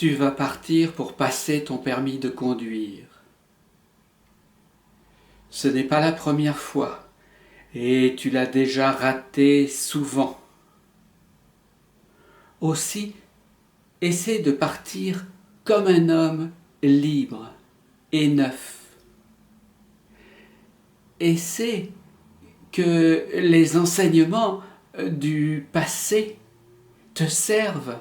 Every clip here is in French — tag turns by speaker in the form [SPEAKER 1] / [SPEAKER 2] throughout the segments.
[SPEAKER 1] tu vas partir pour passer ton permis de conduire. Ce n'est pas la première fois et tu l'as déjà raté souvent. Aussi, essaie de partir comme un homme libre et neuf. Essaie que les enseignements du passé te servent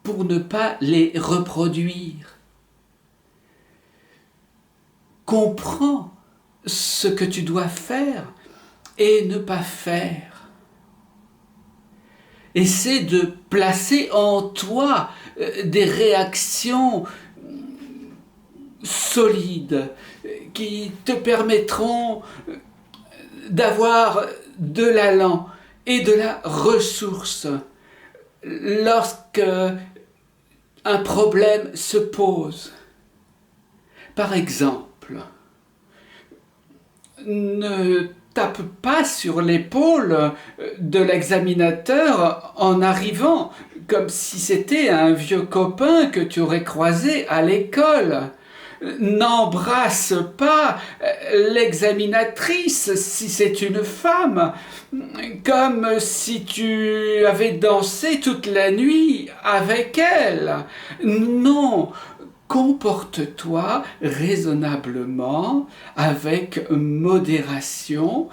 [SPEAKER 1] pour ne pas les reproduire. Comprends ce que tu dois faire et ne pas faire. Essaie de placer en toi des réactions solides qui te permettront d'avoir de l'allant et de la ressource lorsque un problème se pose. Par exemple, ne tape pas sur l'épaule de l'examinateur en arrivant, comme si c'était un vieux copain que tu aurais croisé à l'école. N'embrasse pas l'examinatrice si c'est une femme, comme si tu avais dansé toute la nuit avec elle. Non, comporte-toi raisonnablement, avec modération,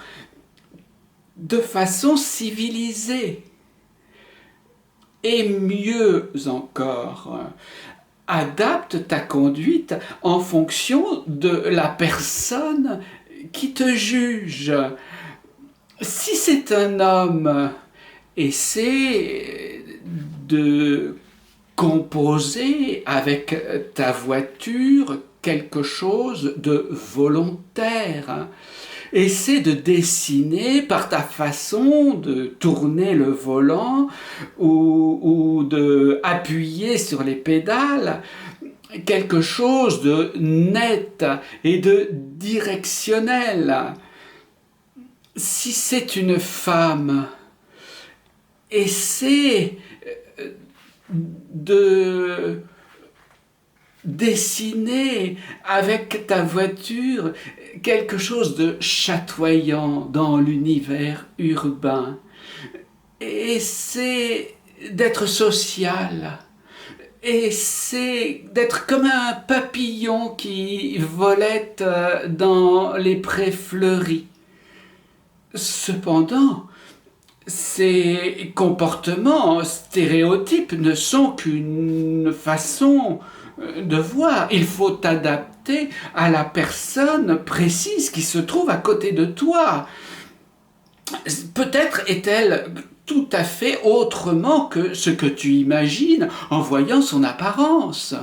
[SPEAKER 1] de façon civilisée. Et mieux encore, adapte ta conduite en fonction de la personne qui te juge. Si c'est un homme, essaie de composer avec ta voiture quelque chose de volontaire. Essaie de dessiner par ta façon de tourner le volant ou de appuyer sur les pédales quelque chose de net et de directionnel. Si c'est une femme, essaie de dessiner avec ta voiture quelque chose de chatoyant dans l'univers urbain. Essaie d'être social. Essaie d'être comme un papillon qui volette dans les prés fleuris. Cependant, ces comportements stéréotypes ne sont qu'une façon de voir. Il faut t'adapter à la personne précise qui se trouve à côté de toi. Peut-être est-elle tout à fait autrement que ce que tu imagines en voyant son apparence.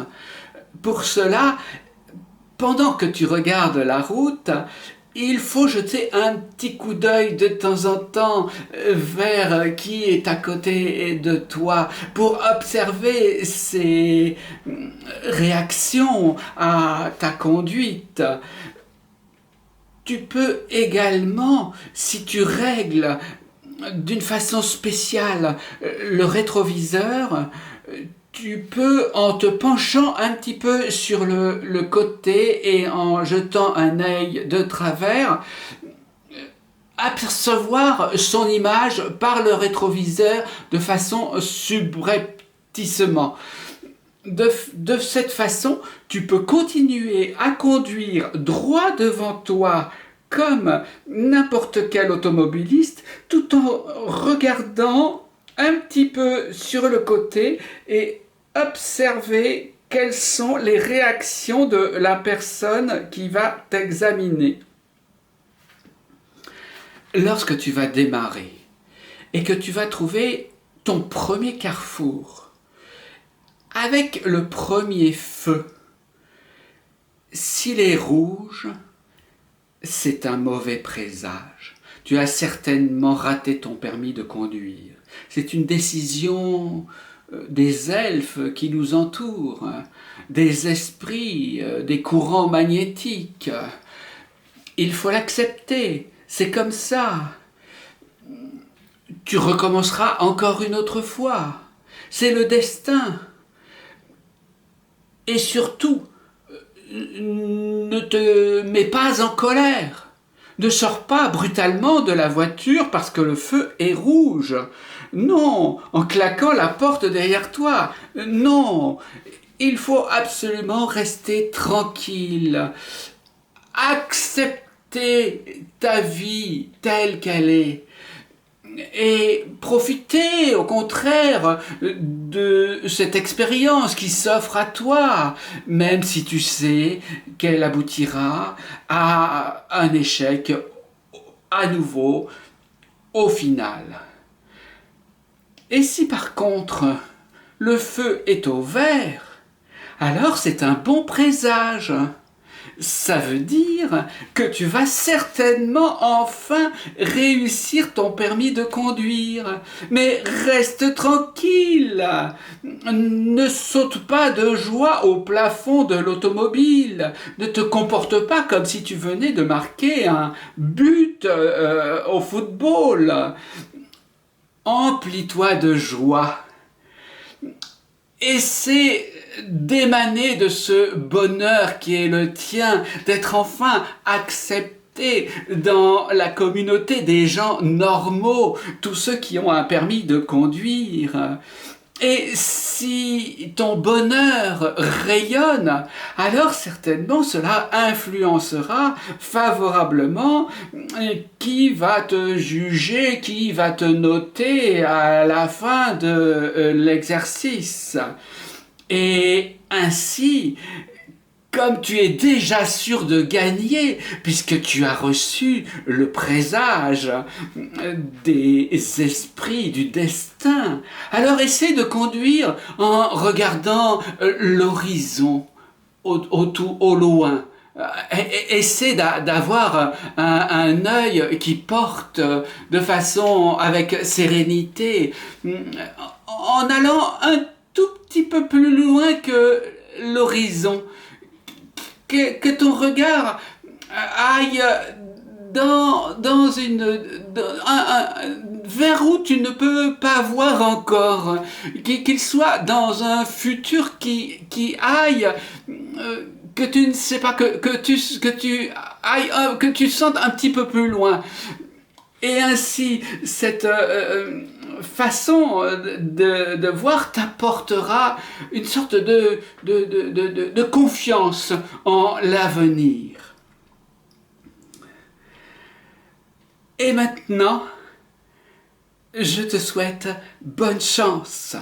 [SPEAKER 1] Pour cela, pendant que tu regardes la route, il faut jeter un petit coup d'œil de temps en temps vers qui est à côté de toi pour observer ses réactions à ta conduite. Tu peux également, si tu règles d'une façon spéciale le rétroviseur, tu peux, en te penchant un petit peu sur le côté et en jetant un œil de travers, apercevoir son image par le rétroviseur de façon subrepticement. De cette façon, tu peux continuer à conduire droit devant toi comme n'importe quel automobiliste, tout en regardant un petit peu sur le côté et observer quelles sont les réactions de la personne qui va t'examiner. Lorsque tu vas démarrer et que tu vas trouver ton premier carrefour, avec le premier feu, s'il est rouge, c'est un mauvais présage. Tu as certainement raté ton permis de conduire. C'est une décision des elfes qui nous entourent, des esprits, des courants magnétiques. Il faut l'accepter, c'est comme ça. Tu recommenceras encore une autre fois. C'est le destin. Et surtout, ne te mets pas en colère. Ne sors pas brutalement de la voiture parce que le feu est rouge. Non, en claquant la porte derrière toi. Non, il faut absolument rester tranquille. Accepter ta vie telle qu'elle est. Et profiter au contraire de cette expérience qui s'offre à toi, même si tu sais qu'elle aboutira à un échec à nouveau au final. Et si par contre le feu est au vert, alors c'est un bon présage. Ça veut dire que tu vas certainement enfin réussir ton permis de conduire. Mais reste tranquille. Ne saute pas de joie au plafond de l'automobile. Ne te comporte pas comme si tu venais de marquer un but au football. Emplis-toi de joie. Essaie d'émaner de ce bonheur qui est le tien, d'être enfin accepté dans la communauté des gens normaux, tous ceux qui ont un permis de conduire. Et si ton bonheur rayonne, alors certainement cela influencera favorablement qui va te juger, qui va te noter à la fin de l'exercice. Et ainsi, comme tu es déjà sûr de gagner, puisque tu as reçu le présage des esprits du destin, alors essaie de conduire en regardant l'horizon au loin. Essaie d'avoir un œil qui porte de façon avec sérénité, en allant un tout petit peu plus loin que l'horizon. Que ton regard aille dans vers où tu ne peux pas voir encore, qu'il soit dans un futur qui aille, que tu ne sais pas, que tu sentes un petit peu plus loin. Et ainsi, cette façon de voir t'apportera une sorte de confiance en l'avenir. Et maintenant, je te souhaite bonne chance.